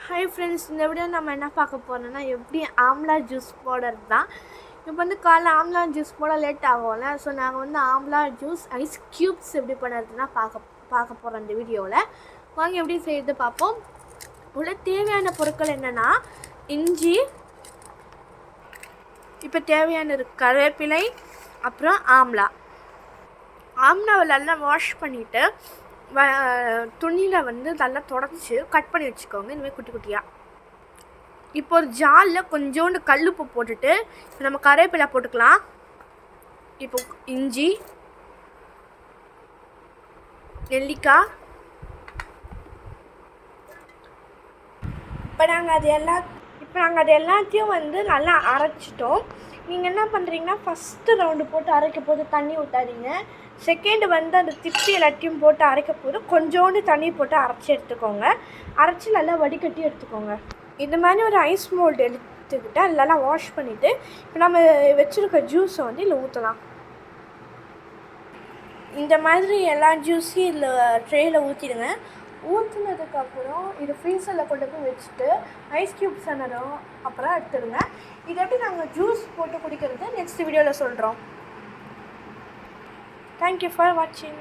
Hi friends, இந்த video நம்ம என்ன பார்க்க போகிறோம்னா எப்படி ஆம்லா ஜூஸ் போடுறது தான். இப்போ வந்து காலைல ஆம்லா ஜூஸ் போட லேட் ஆகும்ல. ஸோ நாங்கள் வந்து ஆம்லா ஜூஸ் ஐஸ் க்யூப்ஸ் எப்படி பண்ணுறதுன்னா பார்க்க போகிறோம் இந்த வீடியோவில். வாங்க எப்படி செய்கிறது பார்ப்போம். உள்ள தேவையான பொருட்கள் என்னென்னா இஞ்சி, இப்போ தேவையான கருவேப்பிலை, அப்புறம் ஆம்லாவை நல்லா வாஷ் பண்ணிவிட்டு துணியில் வந்து நல்லா தொடச்சி கட் பண்ணி வச்சுக்கோங்க. இந்தமாதிரி குட்டி குட்டியாக. இப்போ ஒரு ஜாலில் கொஞ்சோண்டு கல்லுப்பு போட்டுட்டு இப்போ நம்ம கருவேப்பிலை போட்டுக்கலாம். இப்போ இஞ்சி, நெல்லிக்காய். இப்போ நாங்கள் அது எல்லாத்தையும் வந்து நல்லா அரைச்சிட்டோம். நீங்கள் என்ன பண்ணுறீங்கன்னா ஃபஸ்ட்டு ரவுண்டு போட்டு அரைக்க போது தண்ணி ஊற்றாதீங்க. செகண்டு வந்து அந்த திப்பி எல்லாத்தையும் போட்டு அரைக்க போது கொஞ்சோண்டு தண்ணி போட்டு அரைச்சி எடுத்துக்கோங்க. அரைச்சி நல்லா வடிகட்டி எடுத்துக்கோங்க. இந்த மாதிரி ஒரு ஐஸ் மோல்டு எடுத்துக்கிட்டு அதெல்லாம் வாஷ் பண்ணிவிட்டு இப்போ நம்ம வச்சுருக்க ஜூஸை வந்து இதில் ஊற்றலாம். இந்த மாதிரி எல்லா ஜூஸையும் இதில் ட்ரேயில் ஊற்றிடுங்க. ஊற்றினதுக்கப்புறம் இது ஃப்ரீசரில் கொண்டு போய் வச்சுட்டு ஐஸ் க்யூப்ஸ் ஆனதும் அப்புறம் எடுத்துடுங்க. இதை எப்படி நாங்கள் ஜூஸ் போட்டு குடிக்கிறது நெக்ஸ்ட் வீடியோவில் சொல்கிறோம். தேங்க்யூ ஃபார் வாட்சிங்.